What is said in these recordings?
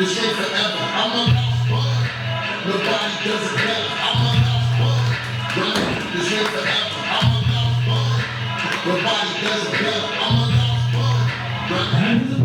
this way forever. I'm a lost boy. Nobody does it better. I'm a lost boy. Running this way forever. I'm a lost boy. Nobody does it better. I'm a lost boy. Running.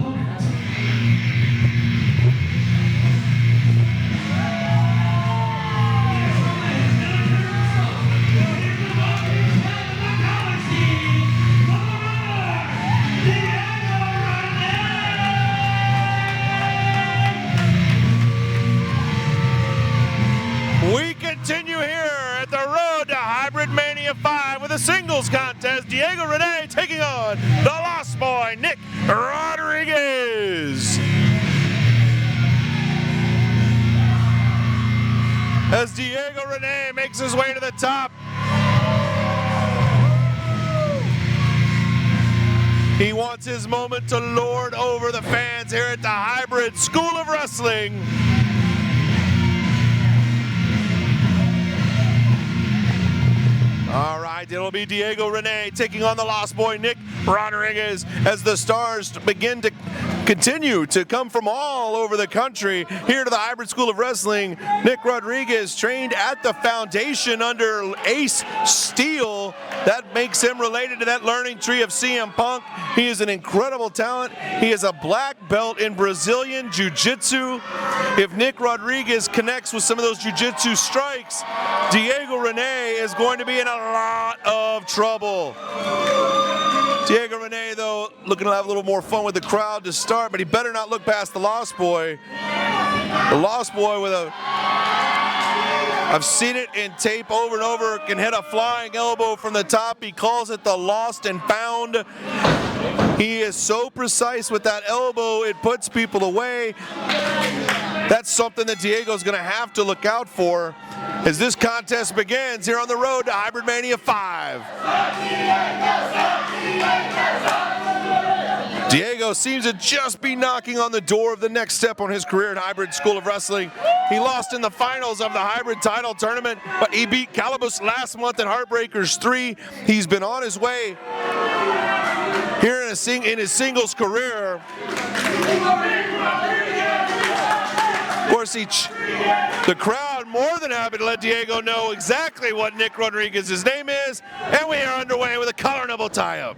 We continue here at the road to Hybridmania 5 with a singles contest. Diego Renay taking on the Lost Boy, Nick Rodriguez. As Diego Renay makes his way to the top, he wants his moment to lord over the fans here at the Hybrid School of Wrestling. All right, it'll be Diego Renay taking on the Lost Boy, Nick Rodriguez, as the stars begin to continue to come from all over the country here to the Hybrid School of Wrestling. Nick Rodriguez trained at the foundation under Ace Steel. That makes him related to that learning tree of CM Punk. He is an incredible talent. He is a black belt in Brazilian Jiu-Jitsu. If Nick Rodriguez connects with some of those Jiu-Jitsu strikes, Diego Renay is going to be in a lot of trouble. Diego Renay, though, looking to have a little more fun with the crowd to start, but he better not look past the Lost Boy. The Lost Boy with a, I've seen it in tape over and over, can hit a flying elbow from the top. He calls it the lost and found. He is so precise with that elbow, it puts people away. That's something that Diego's going to have to look out for as this contest begins here on the road to Hybridmania 5. Diego seems to just be knocking on the door of the next step on his career at Hybrid School of Wrestling. He lost in the finals of the Hybrid title tournament, but he beat Calabus last month at Heartbreakers 3. He's been on his way here in his singles career. Of course, the crowd more than happy to let Diego know exactly what Nick Rodriguez's name is, and we are underway with a collar and elbow tie-up.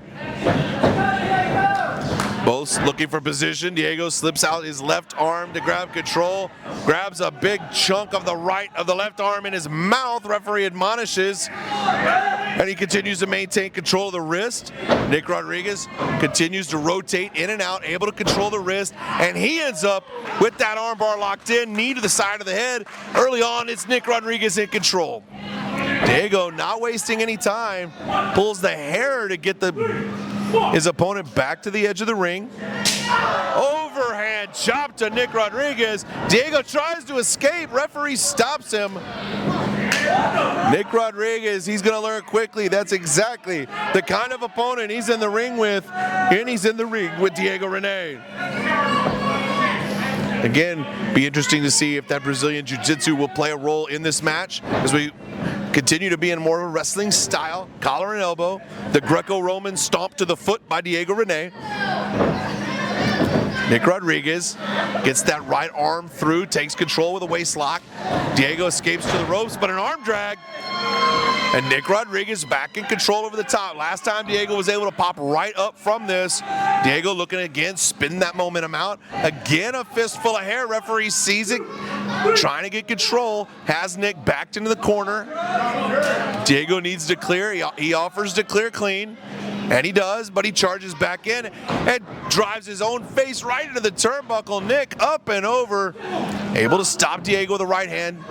Both looking for position. Diego slips out his left arm to grab control, grabs a big chunk of the left arm in his mouth. Referee admonishes, and he continues to maintain control of the wrist. Nick Rodriguez continues to rotate in and out, able to control the wrist, and he ends up with that armbar locked in, knee to the side of the head. Early on, it's Nick Rodriguez in control. Diego, not wasting any time, pulls the hair to get his opponent back to the edge of the ring. Overhand chop to Nick Rodriguez. Diego tries to escape. Referee stops him. Nick Rodriguez, he's going to learn quickly. That's exactly the kind of opponent he's in the ring with, and he's in the ring with Diego Renay. Again, be interesting to see if that Brazilian Jiu-Jitsu will play a role in this match as we continue to be in more of a wrestling style. Collar and elbow. The Greco-Roman stomp to the foot by Diego Renay. Nick Rodriguez gets that right arm through, takes control with a waist lock. Diego escapes to the ropes, but an arm drag. And Nick Rodriguez back in control over the top. Last time Diego was able to pop right up from this. Diego looking again, spin that momentum out. Again, a fistful of hair. Referee sees it, trying to get control. Has Nick backed into the corner. Diego needs to clear. He offers to clear clean. And he does, but he charges back in and drives his own face right into the turnbuckle. Nick up and over, able to stop Diego with the right hand.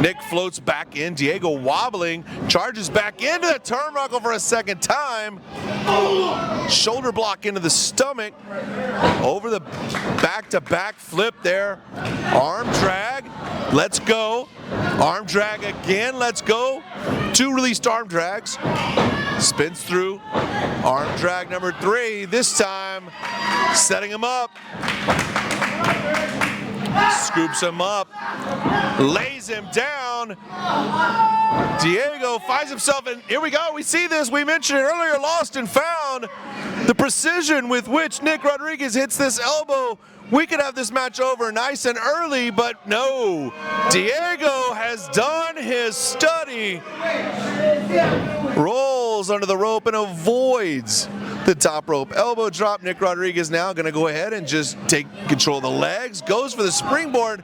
Nick floats back in. Diego wobbling, charges back into the turnbuckle for a second time. Shoulder block into the stomach. Over the back-to-back flip there. Arm drag. Let's go. Arm drag again. Let's go. 2 released arm drags. Spins through. Arm drag number 3. This time, setting him up. Scoops him up. Lays him down. down. Diego finds himself in, here we go, we see this, we mentioned it earlier, lost and found. The precision with which Nick Rodriguez hits this elbow, we could have this match over nice and early, but no. Diego has done his study. Rolls under the rope and avoids the top rope elbow drop. Nick Rodriguez now going to go ahead and just take control of the legs. Goes for the springboard.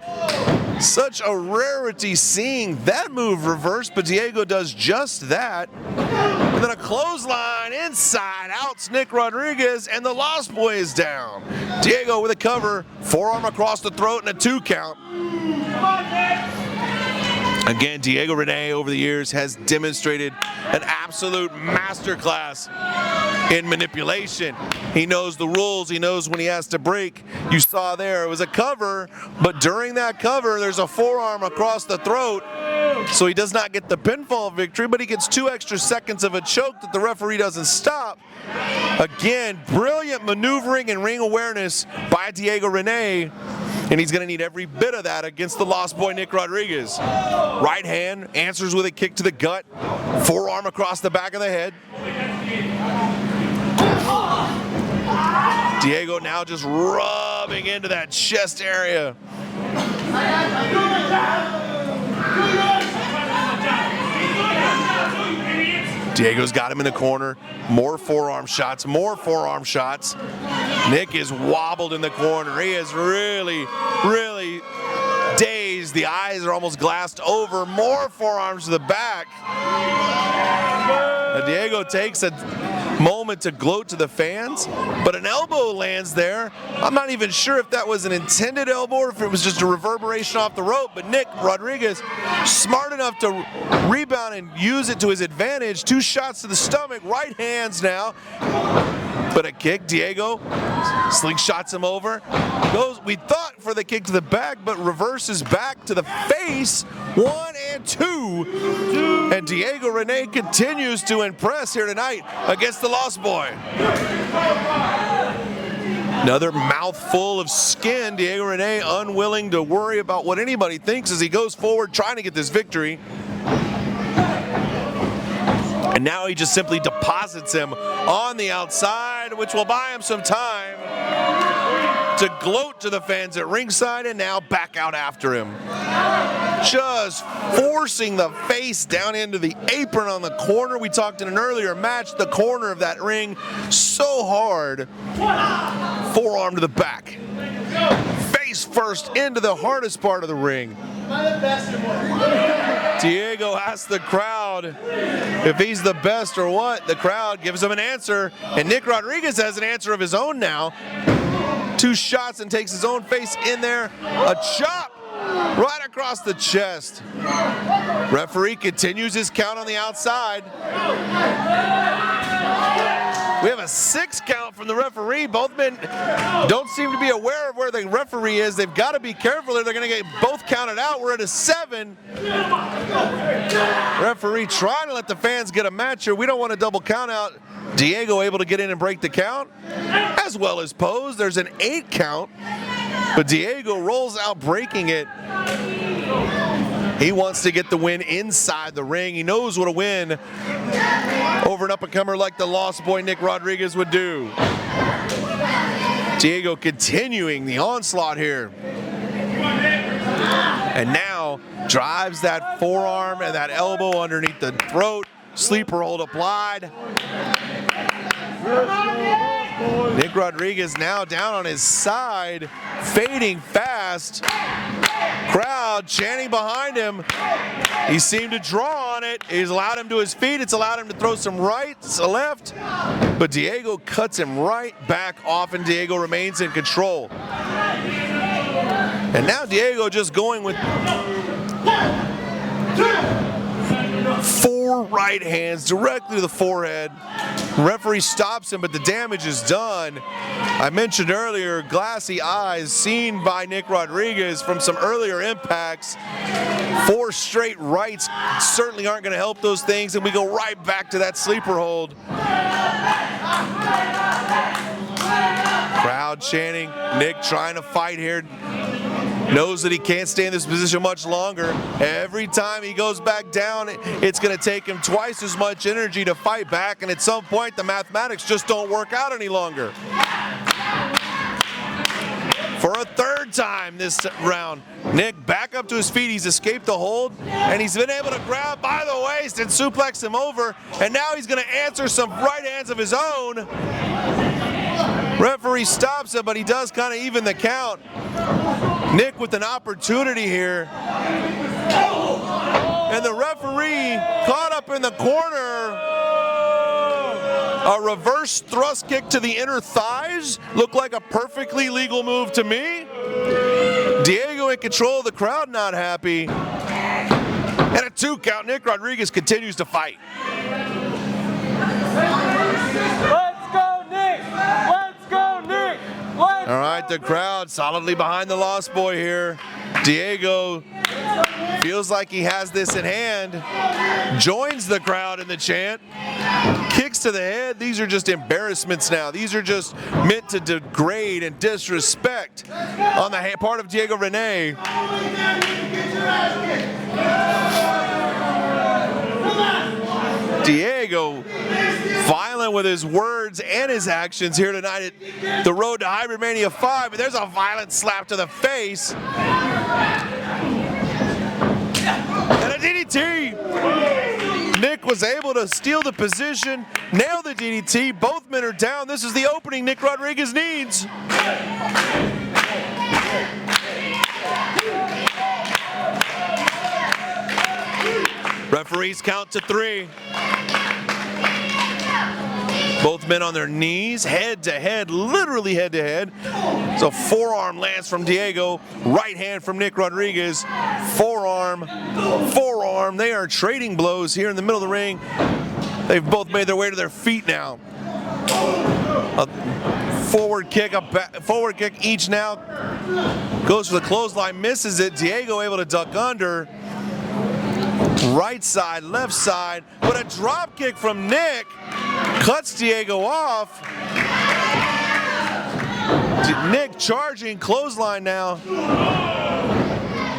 Such a rarity seeing that move reverse, but Diego does just that. And then a clothesline inside outs Nick Rodriguez, and the Lost Boy is down. Diego with a cover, forearm across the throat and a 2 count. Again, Diego Renay over the years has demonstrated an absolute masterclass in manipulation. He knows the rules, he knows when he has to break. You saw there, it was a cover, but during that cover, there's a forearm across the throat. So he does not get the pinfall victory, but he gets 2 extra seconds of a choke that the referee doesn't stop. Again, brilliant maneuvering and ring awareness by Diego Renay. And he's going to need every bit of that against the Lost Boy, Nick Rodriguez. Right hand, answers with a kick to the gut. Forearm across the back of the head. Diego now just rubbing into that chest area. Diego's got him in the corner. More forearm shots, more forearm shots. Nick is wobbled in the corner. He is really, really dazed. The eyes are almost glassed over. More forearms to the back. And Diego takes a moment to gloat to the fans, but an elbow lands there. I'm not even sure if that was an intended elbow or if it was just a reverberation off the rope, but Nick Rodriguez, smart enough to rebound and use it to his advantage. 2 shots to the stomach, right hands now. But a kick, Diego slingshots him over. Goes, we thought for the kick to the back, but reverses back to the face. 1 and 2. And Diego Renay continues to impress here tonight against the Lost Boy. Another mouthful of skin. Diego Renay unwilling to worry about what anybody thinks as he goes forward trying to get this victory. And now he just simply deposits him on the outside, which will buy him some time to gloat to the fans at ringside, and now back out after him. Just forcing the face down into the apron on the corner. We talked in an earlier match, the corner of that ring so hard. Forearm to the back. Face first into the hardest part of the ring. Diego asks the crowd if he's the best or what. The crowd gives him an answer, and Nick Rodriguez has an answer of his own now. 2 shots and takes his own face in there. A chop right across the chest. Referee continues his count on the outside. We have a 6 count from the referee. Both men don't seem to be aware of where the referee is. They've got to be careful or they're going to get both counted out. We're at a 7. Referee trying to let the fans get a match here. We don't want a double count out. Diego able to get in and break the count, as well as pose. There's an 8 count, but Diego rolls out breaking it. He wants to get the win inside the ring. He knows what a win over an up-and-comer like the Lost Boy Nick Rodriguez would do. Diego continuing the onslaught here. And now drives that forearm and that elbow underneath the throat. Sleeper hold applied. Nick Rodriguez now down on his side, fading fast. Crowd chanting behind him. He seemed to draw on it. He's allowed him to his feet. It's allowed him to throw some rights, a left. But Diego cuts him right back off, and Diego remains in control. And now Diego just going with 4 right hands directly to the forehead. Referee stops him, but the damage is done. I mentioned earlier, glassy eyes seen by Nick Rodriguez from some earlier impacts. 4 straight rights certainly aren't going to help those things, and we go right back to that sleeper hold. Crowd chanting, Nick trying to fight here. knows that he can't stay in this position much longer. Every time he goes back down, it's going to take him twice as much energy to fight back, and at some point the mathematics just don't work out any longer. For a third time this round, Nick back up to his feet. He's escaped the hold, and he's been able to grab by the waist and suplex him over, and now he's going to answer some right hands of his own. Referee stops it, but he does kind of even the count. Nick with an opportunity here. And the referee caught up in the corner. A reverse thrust kick to the inner thighs. Looked like a perfectly legal move to me. Diego in control of the crowd, not happy. And a 2 count. Nick Rodriguez continues to fight. Let's go, Nick! Let's go, Nick! Let's All right, the crowd solidly behind the Lost Boy here. Diego feels like he has this in hand. Joins the crowd in the chant. Kicks to the head. These are just embarrassments now. These are just meant to degrade and disrespect on the part of Diego Renay. Diego violent with his words and his actions here tonight at the road to Hybridmania 5, but there's a violent slap to the face. And a DDT. Nick was able to steal the position, nail the DDT. Both men are down. This is the opening Nick Rodriguez needs. Referees count to 3. Both men on their knees, head to head, literally head to head. So forearm lands from Diego, right hand from Nick Rodriguez, forearm, forearm. They are trading blows here in the middle of the ring. They've both made their way to their feet now. A forward kick each now. Goes for the clothesline, misses it. Diego able to duck under. Right side, left side, but a drop kick from Nick cuts Diego off. Nick charging clothesline now,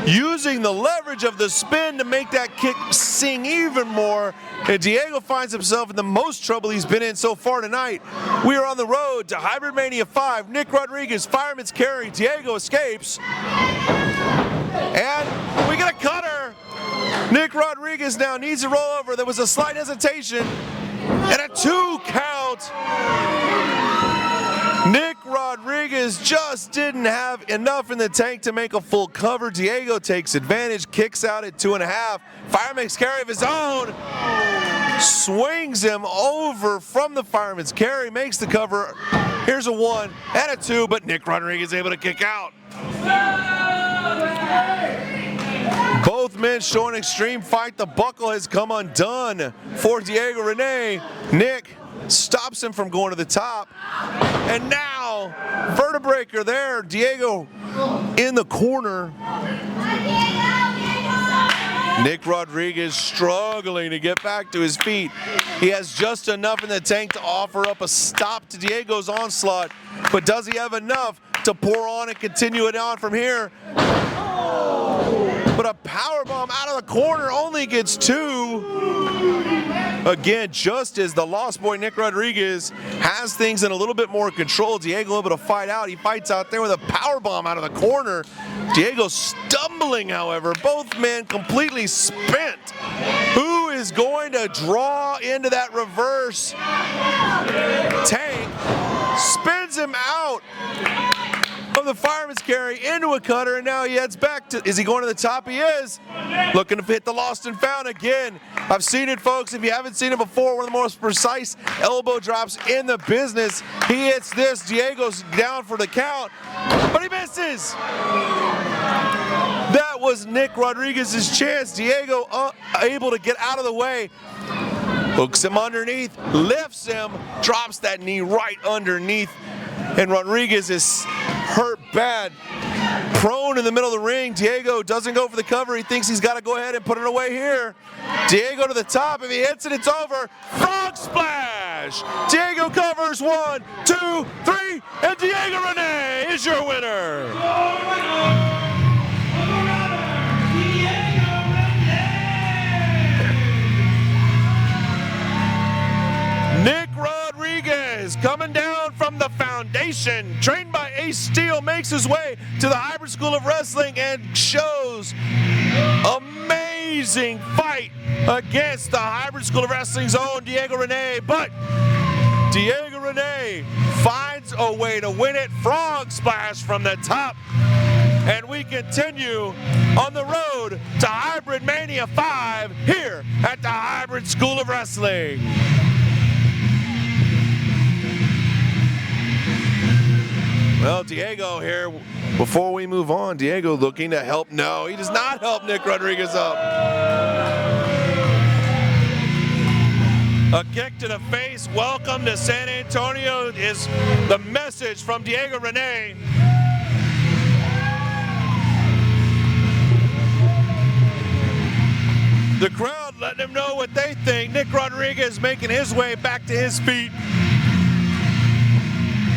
using the leverage of the spin to make that kick sing even more. And Diego finds himself in the most trouble he's been in so far tonight. We are on the road to Hybridmania 5. Nick Rodriguez, fireman's carry. Diego escapes. And we get a cutter. Nick Rodriguez now needs to roll over. There was a slight hesitation. And a 2 count. Nick Rodriguez just didn't have enough in the tank to make a full cover. Diego takes advantage, kicks out at 2.5. Fireman's carry of his own. Swings him over from the fireman's carry, makes the cover. Here's a 1 and a 2, but Nick Rodriguez able to kick out. Both men showing extreme fight. The buckle has come undone for Diego Renay. Nick stops him from going to the top. And now, vertebraker there. Diego in the corner. Nick Rodriguez struggling to get back to his feet. He has just enough in the tank to offer up a stop to Diego's onslaught. But does he have enough to pour on and continue it on from here? But a powerbomb out of the corner only gets 2. Again, just as the Lost Boy Nick Rodriguez has things in a little bit more control, Diego able to fight out. He fights out there with a powerbomb out of the corner. Diego stumbling, however. Both men completely spent. Who is going to draw into that reverse tank? Spins him out of the fireman's carry into a cutter, and now he heads back to, is he going to the top? He is. Looking to hit the lost and found again. I've seen it, folks. If you haven't seen it before, one of the most precise elbow drops in the business. He hits this. Diego's down for the count, but he misses. That was Nick Rodriguez's chance. Diego able to get out of the way. Hooks him underneath, lifts him, drops that knee right underneath, and Rodriguez is hurt bad. Prone in the middle of the ring. Diego doesn't go for the cover. He thinks he's got to go ahead and put it away here. Diego to the top. If he hits it, it's over. Frog splash. Diego covers 1, 2, 3, and Diego Renay is your winner. coming down from the foundation, trained by Ace Steel, makes his way to the Hybrid School of Wrestling and shows amazing fight against the Hybrid School of Wrestling's own Diego Renay, but Diego Renay finds a way to win it. Frog splash from the top. And we continue on the road to Hybridmania 5 here at the Hybrid School of Wrestling. Well, Diego here, before we move on, Diego looking to help. No, he does not help Nick Rodriguez up. A kick to the face. Welcome to San Antonio is the message from Diego Renay. The crowd letting him know what they think. Nick Rodriguez making his way back to his feet.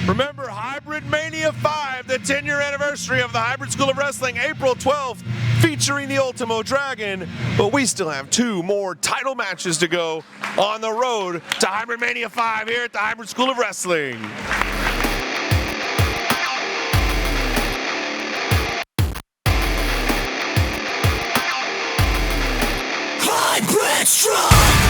Remember, Hybridmania 5, the 10-year anniversary of the Hybrid School of Wrestling, April 12th, featuring the Ultimo Dragon. But we still have 2 more title matches to go on the road to Hybridmania 5 here at the Hybrid School of Wrestling. Hybrid strong!